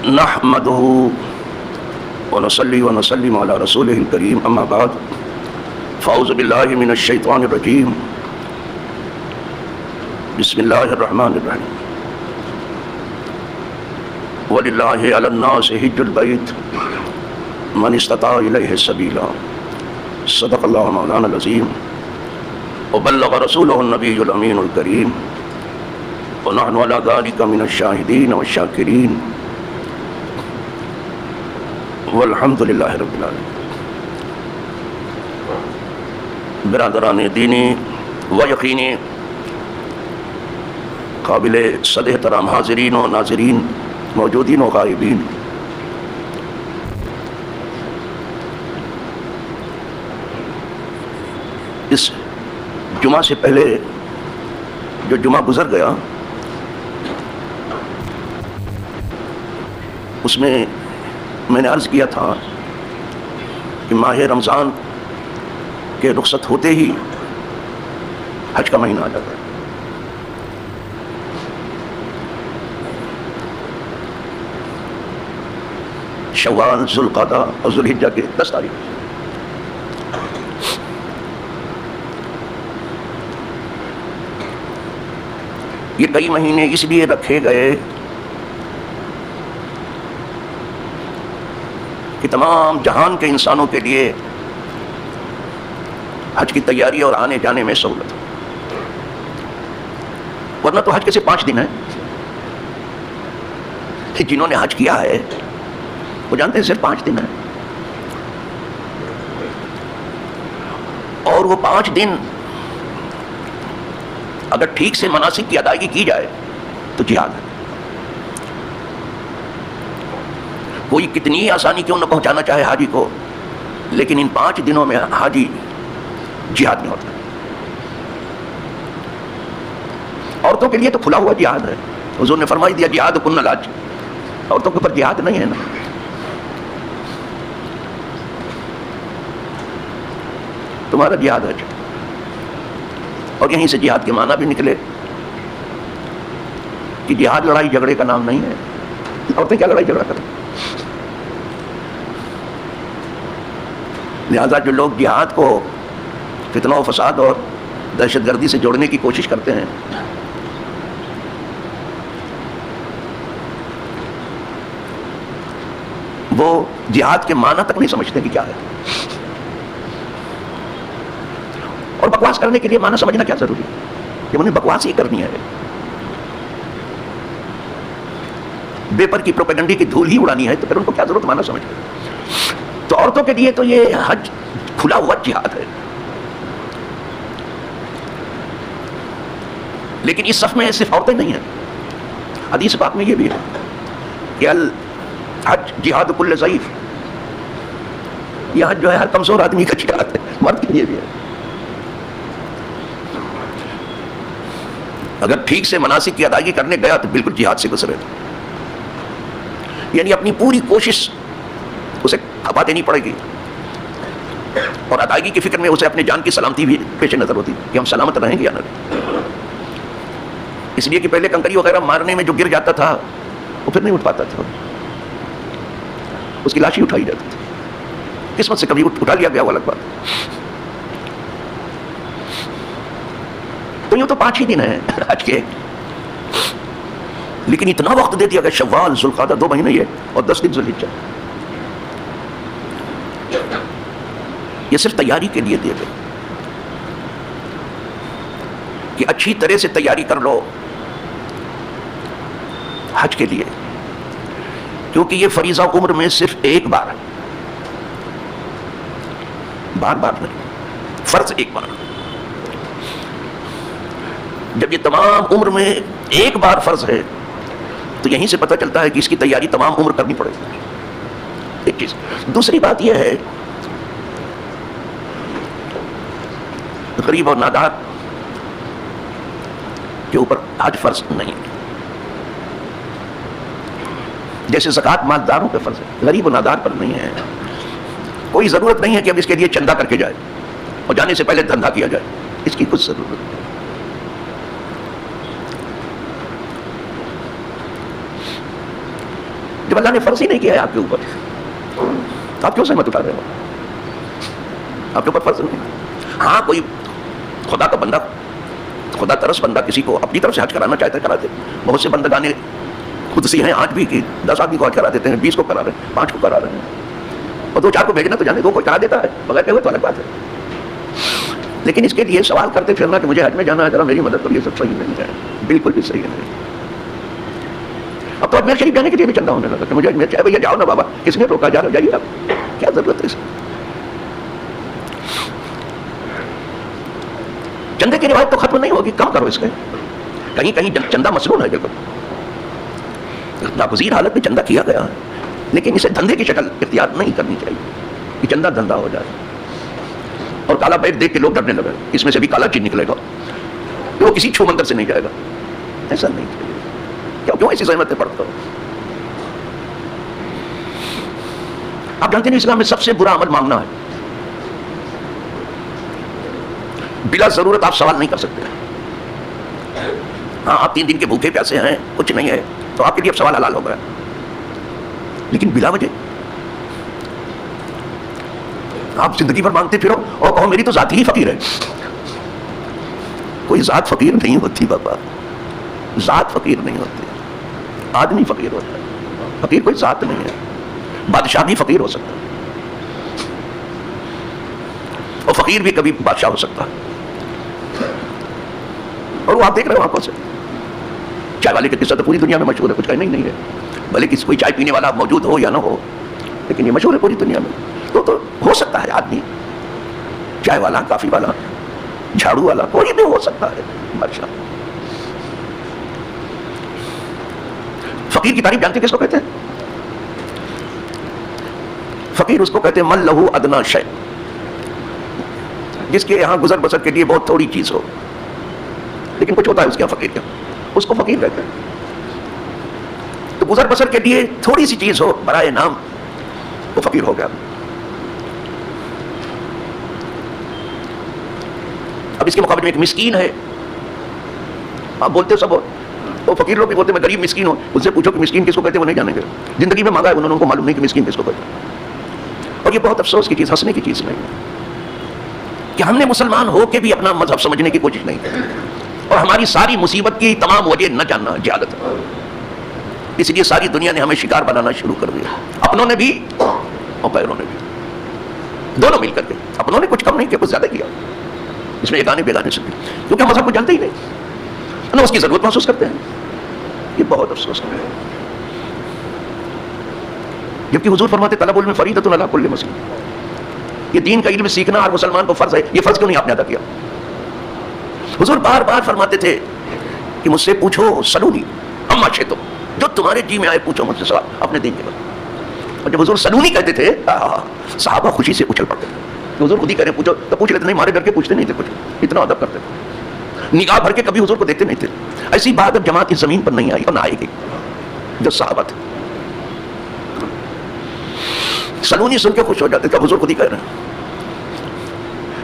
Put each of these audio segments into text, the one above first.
نحمده ونصلي ونسلم على رسوله الكريم اما بعد فاعوذ بالله من الشيطان الرجيم بسم الله الرحمن الرحيم ولله على الناس حج البيت من استطاع اليه سبيلا صدق الله مولانا العظيم وبلغ رسوله النبي الامين الكريم ونحن على ذلك من الشاهدين والشاكرين والحمد للہ رب العالمین۔ برادران دینی و یقینی، قابل صد احترام حاضرین و ناظرین، موجودین و غائبین، اس جمعہ سے پہلے جو جمعہ گزر گیا اس میں میں نے عرض کیا تھا کہ ماہ رمضان کے رخصت ہوتے ہی حج کا مہینہ آ جاتا ہے۔ شوال، ذوالقعدہ اور ذوالحجہ کے 10 تاریخ۔ یہ کئی مہینے اس لیے رکھے گئے کہ تمام جہان کے انسانوں کے لیے حج کی تیاری اور آنے جانے میں سہولت ہو، ورنہ تو حج کے صرف 5 دن ہیں۔ جنہوں نے حج کیا ہے وہ جانتے ہیں صرف 5 دن ہیں، اور وہ 5 دن اگر ٹھیک سے مناسک کی ادائیگی کی جائے تو جہاد ہے۔ کوئی کتنی ہی آسانی کیوں نہ پہنچانا چاہے حاجی کو، لیکن ان 5 دنوں میں حاجی جہاد میں ہوتا ہے۔ عورتوں کے لیے تو کھلا ہوا جہاد ہے، حضور نے فرمائی دیا جہاد کن الحج، عورتوں کے اوپر جہاد نہیں ہے نا۔ تمہارا جہاد حج، اور یہیں سے جہاد کے معنی بھی نکلے کہ جہاد لڑائی جھگڑے کا نام نہیں ہے۔ عورتیں کیا لڑائی جھگڑا کریں؟ لہذا جو لوگ جہاد کو فتنہ و فساد اور دہشت گردی سے جوڑنے کی کوشش کرتے ہیں، وہ جہاد کے معنی تک نہیں سمجھتے کہ کیا ہے، اور بکواس کرنے کے لیے معنی سمجھنا کیا ضروری ہے کہ انہیں بکواس ہی کرنی ہے، بے پر کی پروپیگنڈی کی دھول ہی اڑانی ہے، تو پھر ان کو کیا ضرورت معنی سمجھنے۔ تو عورتوں کے لیے تو یہ حج کھلا ہوا جہاد ہے، لیکن اس صف میں صرف عورتیں نہیں ہیں۔ حدیث پاک میں یہ بھی ہے کہ الحج جہاد کل ضعیف، یہ حج جو ہے ہر کمزور آدمی کا جہاد ہے، مرد کے لیے بھی ہے۔ اگر ٹھیک سے مناسک کی ادائیگی کرنے گیا تو بالکل جہاد سے گزرے، یعنی اپنی پوری کوشش اسے کھپا دینی پڑے گی، اور ادائیگی کی فکر میں اسے اپنے جان کی سلامتی بھی پیش نظر ہوتی کہ ہم سلامت رہیں گے یا نہ رہیں۔ اس لیے کہ پہلے کنکری وغیرہ مارنے میں جو گر جاتا تھا وہ پھر نہیں اٹھ پاتا تھا، اس کی لاش ہی اٹھائی جاتی تھی۔ قسمت سے کبھی اٹھا لیا گیا وہ الگ بات۔ تو یوں تو 5 ہی دن ہیں حج کے، لیکن اتنا وقت دے دیا گیا، شوال، ذوالقعدہ 2 مہینے یہ، اور 10 دن ذوالحجہ، یہ صرف تیاری کے لیے دیے گئے کہ اچھی طرح سے تیاری کر لو حج کے لیے، کیونکہ یہ فریضہ عمر میں صرف ایک بار ہے، بار بار نہیں، فرض ایک بار۔ جب یہ تمام عمر میں ایک بار فرض ہے تو یہیں سے پتہ چلتا ہے کہ اس کی تیاری تمام عمر کرنی پڑے گی، ایک چیز۔ دوسری بات یہ ہے غریب اور نادار کے اوپر حج فرض نہیں ہے، جیسے زکوٰۃ مالداروں پہ فرض ہے، غریب و نادار پر نہیں ہے۔ کوئی ضرورت نہیں ہے کہ اب اس کے لیے چندہ کر کے جائے اور جانے سے پہلے دھندا کیا جائے، اس کی کچھ ضرورت نہیں۔ جب اللہ نے فرض ہی نہیں کیا ہے آپ کے اوپر تو آپ کیوں زحمت اٹھا رہے ہو؟ آپ کے اوپر فرض نہیں. ہاں کوئی خدا کا بندہ، خدا ترس بندہ کسی کو اپنی طرف سے حج کرانا چاہتا ہے کرا دے. بہت سے بندگانے خود سی ہیں آج بھی کہ 10 آدمی کو حج کرا دیتے ہیں، 20 کو کرا رہے ہیں، 5 کو کرا رہے ہیں، اور 2-4 کو بھیجنا تو جانے دو، کوئی کرا دیتا ہے بغیر کہے ہوئے تو الگ بات ہے. لیکن اس کے لیے سوال کرتے پھرنا کہ مجھے حج میں جانا ہے ذرا میری مدد کرو، یہ سب صحیح نہیں ہے، بالکل بھی صحیح نہیں. اب تو اجمیر شریف جانے کے لیے بھی چندہ ہونے لگا کہ مجھے اجمیر چاہے بھیا جاؤ نا بابا، کس نے روکا؟ جائیے آپ، کیا ضرورت ہے اس کی؟ چندے کی روایت تو ختم نہیں ہوگی، کم کرو اس کے. کہیں کہیں چندہ مسنون ہے، بالکل ناگزیر حالت میں چندہ کیا گیا ہے، لیکن اسے دھندے کی شکل اختیار نہیں کرنی چاہیے کہ چندہ دھندا ہو جائے اور کالا بیگ دیکھ کے لوگ ڈرنے لگے اس میں سے بھی کالا چیز نکلے گا، وہ کسی چھو منتر سے نہیں جائے گا. ایسا نہیں چاہیے. کیوں ایسی زحمتیں پڑھتا ہو؟ آپ جانتے ہیں اسلام میں سب سے برا عمل مانگنا ہے. بلا ضرورت آپ سوال نہیں کر سکتے. ہاں آپ 3 دن کے بھوکے پیاسے ہیں، کچھ نہیں ہے تو آپ کے لیے اب سوال حلال ہو گیا، لیکن بلا وجہ آپ زندگی بھر مانگتے پھرو اور کہو میری تو ذات ہی فقیر ہے. کوئی ذات فقیر نہیں ہوتی بابا، ذات فقیر نہیں ہوتی، آدمی فقیر ہوتا ہے. فقیر کوئی ذات نہیں ہے. بادشاہ بھی فقیر ہو سکتا ہے اور فقیر بھی کبھی بادشاہ ہو سکتا ہے. اور وہ آپ دیکھ رہے ہو آنکھوں سے. چائے والے کا قصہ تو پوری دنیا میں مشہور ہے، کچھ کہنا ہی نہیں ہے، بھلے کسی کوئی چائے پینے والا موجود ہو یا نہ ہو، لیکن یہ مشہور ہے پوری دنیا میں. تو ہو سکتا ہے آدمی، چائے والا، کافی والا، جھاڑو والا، کوئی بھی ہو سکتا ہے بادشاہ. فقیر کی تعریف جانتے کس کو کہتے ہیں؟ فقیر اس کو کہتے ہیں من لہو ادنا شے، جس کے یہاں گزر بسر کے لیے بہت تھوڑی چیز ہو، لیکن کچھ ہوتا ہے اس کے یہاں فقیر، کیا اس کو فقیر کہتے ہیں. تو گزر بسر کے لیے تھوڑی سی چیز ہو برائے نام، وہ فقیر ہو گیا. اب اس کے مقابلے میں ایک مسکین ہے. آپ بولتے سب ہو، وہ فقیر لوگ بھی بولتے میں غریب مسکین ہوں، ان سے پوچھو کہ مسکین کس کو کہتے ہیں وہ نہیں جانیں گے. زندگی میں مانگا ہے انہوں نے، ان کو معلوم نہیں کہ مسکین کس کو کہتے ہیں. اور یہ بہت افسوس کی چیز، ہنسنے کی چیز نہیں ہے کہ ہم نے مسلمان ہو کے بھی اپنا مذہب سمجھنے کی کوشش نہیں کی، اور ہماری ساری مصیبت کی تمام وجہ نہ جاننا جہالت ہے. اس لیے ساری دنیا نے ہمیں شکار بنانا شروع کر دیا، اپنوں نے بھی اور غیروں نے بھی، دونوں مل کر کے. اپنوں نے کچھ کم نہیں کیا، کچھ زیادہ کیا. اس میں ایک آنے بیگانے سے بھی، کیونکہ ہم مذہب کو جانتے ہی نہیں، اس کی ضرورت محسوس کرتے ہیں. یہ بہت افسوس ہے. جبکہ حضور فرماتے طلب العلم فریضۃ علی کل مسلم، یہ دین کا علم سیکھنا ہر مسلمان کو فرض ہے. یہ فرض کیوں نہیں آپ نے ادا کیا؟ حضور بار بار فرماتے تھے کہ مجھ سے پوچھو سلونی اما شئتم، جو تمہارے جی میں آئے پوچھو مجھ سے سوال اپنے دین کے بارے. اور جب حضور سلونی کہتے تھے صحابہ خوشی سے اچھل پڑتے تھے. حضور خود ہی کہہ رہے پوچھو تو پوچھ لیتے، نہیں ہمارے ڈر کے پوچھتے نہیں تھے، کچھ اتنا ادب کرتے تھے، نگاہ بھر کے کبھی حضور کو دیکھتے نہیں تھے. ایسی بات اب جماعت اس زمین پر نہیں آئی اور نہ آئے گی. جو صحابہ تھے سلونی سن کے خوش ہو جاتے تھے، حضور خود ہی کہہ رہے ہیں.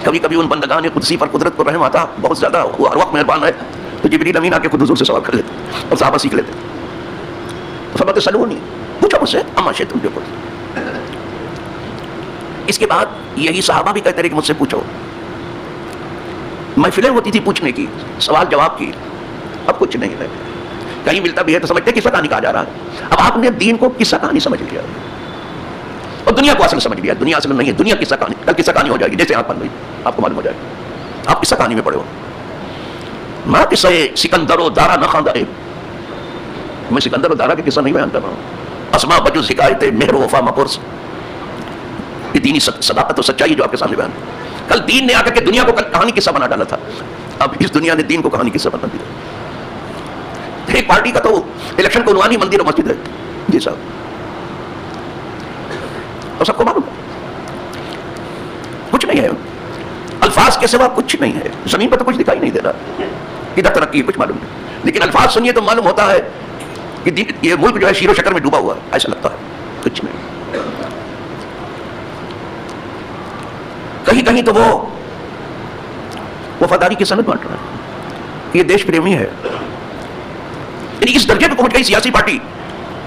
کبھی کبھی ان بندگان قدسی پر قدرت کو رحم آتا بہت زیادہ، وہ ہر وقت مہربان ہے، تو جبریل امین آ کے خود حضور سے سوال کر لیتے اور صحابہ سیکھ لیتے. فرماتے سلونی، پوچھو مجھ سے اما شئتم، جو پوچھو. اس کے بعد یہی صحابہ بھی کہتے رہے کہ مجھ سے پوچھو. محفلیں ہوتی تھی پوچھنے کی، سوال جواب کی. اب کچھ نہیں ہے. کہیں ملتا بھی ہے تو سمجھتے قصہ کہانی کہا جا رہا ہے. اب آپ نے دین کو قصہ کہانی سمجھ لیا اور دنیا کو اصل سمجھ لیا. دنیا اصل نہیں ہے، دنیا قصہ کہانی. کل قصہ کہانی ہو جائے گی، جیسے آپ بن گئی آپ کو معلوم ہو جائے گا. آپ قصہ کہانی میں پڑے ہو. ماں قصہ سکندر و دارا نہ خواندہ ہے. میں سکندر و دارا کے قصہ نہیں بیان کر رہا ہوں. اسما بجو حکایت مہر و وفا مپرس، یہ دینی صداقت و سچائی جو آپ کے سامنے بیان. کل دین نے آ کر کے دنیا کو کہانی قصہ بنا ڈالا تھا، اب اس دنیا نے دین کو کہانی قصہ بنا دیا. ایک پارٹی کا تو الیکشن کو عنوان ہی مندر و مسجد ہے. جی صاحب، اور سب کو معلوم کچھ نہیں ہے، الفاظ کے سوا کچھ نہیں ہے. زمین پر تو کچھ دکھائی نہیں دے رہا، ادھر ترقی ہے کچھ معلوم نہیں، لیکن الفاظ سنیے تو معلوم ہوتا ہے کہ یہ ملک جو ہے شیر و شکر میں ڈوبا ہوا ہے، ایسا لگتا ہے. کچھ نہیں. کہیں کہیں تو وہ وفاداری کی سند بانٹ رہا ہے. یہ دیش پریمی ہے. یعنی اس درجے پہ پہنچ گئی سیاسی پارٹی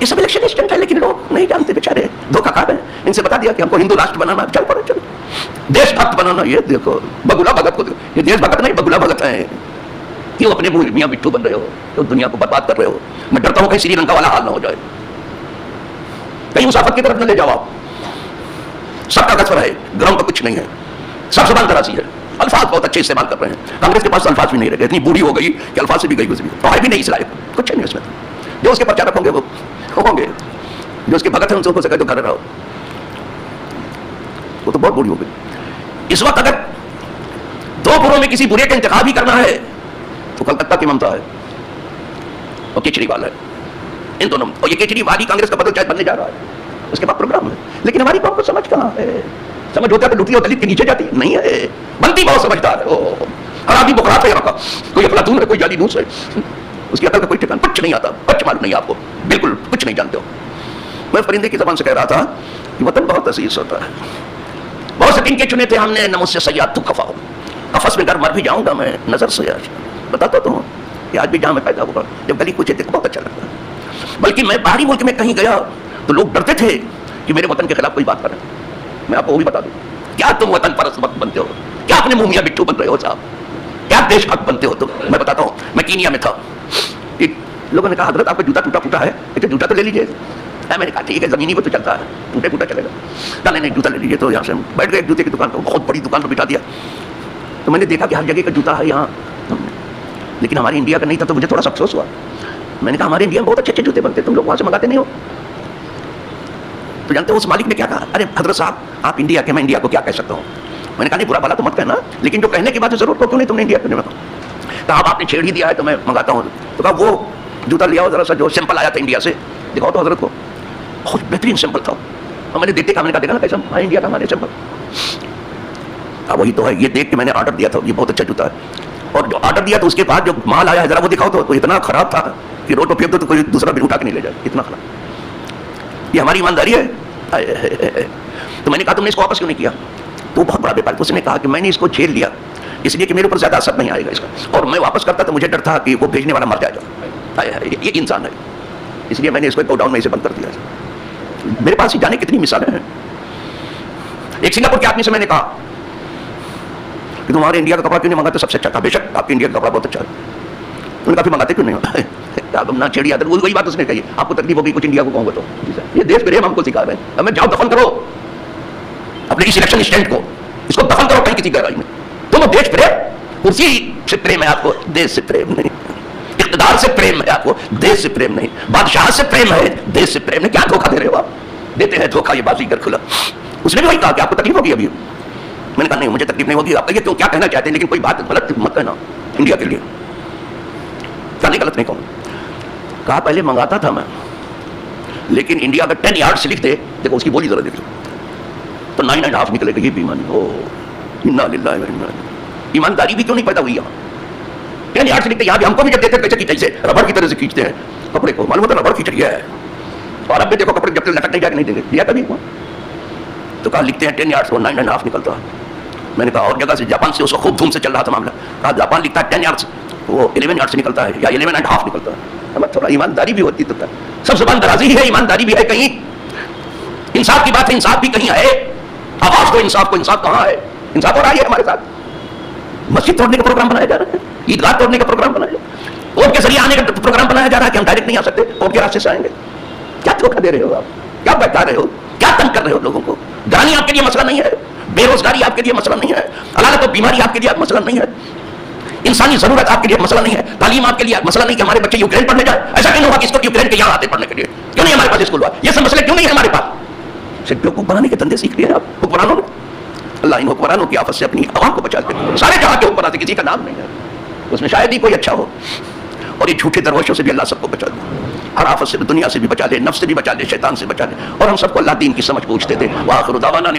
یہ سب الیکشن اسٹنٹ ہے، لیکن لوگ نہیں جانتے بیچارے، دھوکہ کھا رہے ہیں. ان سے بتا دیا کہ ہم کو ہندو راشٹر بنانا ہے، چل پڑے چلو. دیش بھکت بنانا، یہ دیکھو بگولا بھگت کو، یہ دیش بھگت نہیں بگولا بھگت ہے. کیوں اپنے میاں بٹھو بن رہے ہو، تو دنیا کو برباد کر رہے ہو. میں ڈرتا ہوں کہیں سری لنکا والا حال نہ ہو جائے، کہیں مسافت کی طرف نہ لے جاؤ آپ. سب کا کسر ہے، گراؤنڈ پہ کچھ نہیں ہے، سب زبان درازی ہے. الفاظ بہت اچھے استعمال کر رہے ہیں. کانگریس کے پاس الفاظ بھی نہیں رہے، اتنی بوڑھی ہو گئی کہ الفاظ سے بھی گئی گزری، تو ہے بھی نہیں اس لائق، کچھ نہیں اس میں. جو اس کے پرچارک ہوں گے وہ ہوں گے، جو اس کے بھگت ہیں ان سے کو سکے تو گھر رہو، وہ تو بہت بوڑھی ہو گئی. اس وقت اگر دو بروں میں کسی برے کا انتخاب ہی کرنا ہے تو کلکتہ کی ممتا ہے اور کیجریوال ہے. ان دونوں، اور یہ کیجریوال ہی کانگریس کا بدل چاہے بننے جا رہا ہے، اس کے بعد پروگرام ہے. لیکن ہماری قوم کو سمجھ کہاں ہے؟ سمجھ ہوتا ہے تو لٹی اور دلت کے نیچے جاتی نہیں ہے. بنتی بہت سمجھدار ہے، اور آدمی بخرات ہے، رکھا کوئی افلاطون ہے، کوئی جعلی نوس ہے، اس کی عقل کا کوئی ٹھکان کچھ نہیں آتا، کچھ معلوم نہیں آپ کو، بالکل کچھ نہیں جانتے ہو. میں پرندے کی زبان سے کہہ رہا تھا کہ وطن بہت عزیز ہوتا ہے. بہت سے دن کے چنے تھے ہم نے، نہ مجھ سے سیاد تو خفا ہو. قفس میں گر مر بھی جاؤں گا میں نظر سے. آج بتاتا تو ہوں کہ آج بھی جہاں میں پیدا ہوا، جب گلی کوچے دیکھو بہت اچھا لگتا ہے. بلکہ میں باہری ملک میں کہیں گیا تو لوگ ڈرتے تھے کہ میرے وطن کے خلاف کوئی بات کرے. میں آپ کو وہ بھی بتا دوں، کیا تم وطن پرست وقت بنتے ہو، کیا اپنے منہ میاں بٹھو بن رہے ہو صاحب، کیا دیش بھکت بنتے ہو تم. میں بتاتا ہوں، میں کینیا میں تھا، لوگوں نے کہا حضرت آپ کا جوتا ٹوٹا پھوٹا ہے، جوتا تو لے لیجیے. میں نے کہا ٹھیک ہے، زمینی وہ تو چلتا ہے، ٹوٹے پھوٹا چلے گا. نہیں جوتا لے لیجیے. تو یہاں سے بیٹھ گئے ایک جوتے کی دکان کو، بہت بڑی دکان کو بٹھا دیا. تو میں نے دیکھا کہ ہر جگہ کا جوتا ہے یہاں، لیکن ہمارے انڈیا کا نہیں تھا. تو مجھے تھوڑا سا افسوس ہوا. میں نے کہا ہمارے انڈیا میں بہت اچھے اچھے جوتے بنتے، تم لوگ وہاں سے منگاتے نہیں ہو. تو جانتے ہو اس مالک نے کیا کہا؟ ارے حضرت صاحب آپ انڈیا کے، میں انڈیا کو کیا کہہ سکتا ہوں. میں نے کہا نہیں برا بھلا تو مت کہنا، لیکن جو کہنے کی بات ہے ضرور کو کیوں نہیں تم نے انڈیا کیوں نہیں بتا. کہا آپ نے چھیڑ ہی دیا ہے تو میں منگاتا ہوں. تو کہا وہ جوتا لے آؤ ذرا سا، جو سیمپل آیا تھا انڈیا سے، دکھاؤ تو حضرت کو. بہت بہترین سیمپل تھا. اور میں نے دیکھتے میں نے کہا دیکھا نا کیسا انڈیا کا ہمارے سیمپل. وہی تو ہے، یہ دیکھ کے میں نے آرڈر دیا تھا، یہ بہت اچھا جوتا ہے. اور جو آرڈر دیا تو اس کے بعد جو مال آیا ہے ذرا وہ دکھاؤ تو اتنا خراب تھا کہ روڈ پہ پھینک دو تو کوئی دوسرا بھی اٹھا کے نہیں لے جائے، اتنا خراب. یہ ہماری ایمانداری ہے. تو میں نے کہا تم نے اس کو واپس کیوں نہیں کیا؟ تو بہت بڑا بیپار. اس نے کہا کہ میں نے اس کو جھیل لیا اس لیے کہ میرے اوپر زیادہ اثر نہیں آئے گا اس کا، اور میں واپس کرتا تو مجھے ڈر تھا کہ وہ بھیجنے والا مر جائے گا. یہ انسان ہے، اس لیے میں نے اس کو گو ڈاؤن میں اسے بند کر دیا. میرے پاس ہی جانے کتنی مثالیں ہیں. ایک سنگاپور کے آدمی سے میں نے کہا کہ تمہارے انڈیا کا کپڑا کیوں نہیں منگاتے، سب سے اچھا تھا. بے شک آپ کے انڈیا کا کپڑا بہت اچھا ہے. انہوں نے کہا پھر منگاتے کیوں نہیں؟ نہ چھیڑی آدر. وہی بات اس نے کہی، آپ کو تکلیف ہوگی کچھ انڈیا کو کہوں گا تو. یہ دیش پریم ہم کو سکھا رہے ہیں. ہمیں جاؤ دفن کرو اپنے اس الیکشن اسٹینڈ کو، اس کو دفن کرو کہیں کسی گہرائی میں. تم دیش پریم، کرسی سے پریم ہے آپ کو، دیش سے پریم نہیں. اقتدار سے پریم ہے آپ کو، دیش سے پریم نہیں. بادشاہ سے پریم ہے، دیش سے پریم نہیں. کیا دھوکہ دے رہے ہو آپ؟ دیتے ہیں دھوکہ، یہ بازی کر کھلا. اس نے بھی وہی کہا کہ آپ کو تکلیف ہوگی ابھی. میں نے کہا نہیں مجھے تکلیف نہیں ہوگی. آپ کہیے کیوں، کیا کہنا چاہتے ہیں، لیکن کوئی بات غلط مت کہنا انڈیا کے لیے. کیا نہیں غلط نہیں کہوں. کہا پہلے منگاتا تھا میں، لیکن انڈیا کا 10 یارڈ سے لکھ دے، دیکھو اس کی بولی ذرا دیکھو تو 9.5 نکلے گا. یہ بھی ایمانداری بھی کیوں نہیں پیدا ہوئی یہاں؟ 10 یارڈ سے لکھتے. یہاں بھی ہم کو بھی جب دیتے پیسے کھینچے ربڑ کی طرح سے کھینچتے ہیں کپڑے کو، معلوم ہوتا ہے ربڑ کھینچ رہا ہے. اور اب بھی دیکھو کپڑے جب تک لٹک نہیں جا کے نہیں دیں گے. دیا کبھی تو کہا لکھتے ہیں 10 یارڈ سے 9.5 نکلتا. میں نے کہا اور جگہ سے جاپان سے اس کو خوب دھوم سے چل رہا تھا معاملہ. کہا جاپان لکھتا ہے 10 یارڈ سے، وہ 11 یارڈ سے نکلتا ہے یا 11.5 نکلتا ہے. تھوڑا ایمانداری بھی ہوتی تو سب زبان درازی ہے، ایمانداری بھی ہے کہیں. انصاف کی بات ہے، انصاف بھی کہیں ہے. آواز کو انصاف کہاں ہے؟ انصاف ہو رہا ہے ہمارے ساتھ. مسجد توڑنے کا پروگرام بنایا جا رہا ہے، عیدگاہ توڑنے کا پروگرام بنایا جا رہا ہے، کوٹ کے ذریعے آنے کا پروگرام بنایا جا رہا ہے کہ ہم ڈائریکٹ نہیں آ سکتے، کوٹ کے راستے سے آئیں گے. کیا دھوکہ دے رہے ہو آپ؟ کیا بتا رہے ہو؟ کیا تنگ کر رہے ہو لوگوں کو؟ گرانی آپ کے لیے مسئلہ نہیں ہے، بے روزگاری آپ کے لیے مسئلہ نہیں ہے، علالت و بیماری آپ کے لیے مسئلہ نہیں ہے، انسانی ضرورت آپ کے لیے مسئلہ نہیں ہے، تعلیم آپ کے لیے مسئلہ نہیں کہ ہمارے بچے یوکرین پڑھنے جائیں. ایسا کیوں ہوگا کہ اس کو یوکرین کے یہاں آتے پڑھنے کے لیے؟ کیوں نہیں ہمارے پاس اسکول ہوا؟ یہ سب مسئلے کیوں نہیں ہے ہمارے پاس؟ صرف بیوقوف بنانے کے دندے سیکھ لیے آپ حکمرانوں نے. اللہ ان حکمرانوں کی آفت سے اپنی عوام کو بچا دے. سارے جہاں کے حکمران سے کسی کا نام نہیں ہے، اس میں شاید ہی کوئی اچھا ہو. اور یہ جھوٹے درویشوں سے بھی اللہ سب کو بچا دے، ہر آفت سے دنیا سے بھی بچا لے، نفس سے بھی بچا لے، شیطان سے بچا لے. اور ہم سب کو اللہ دین کی سمجھ پوچھتے تھے. وآخر دعوانا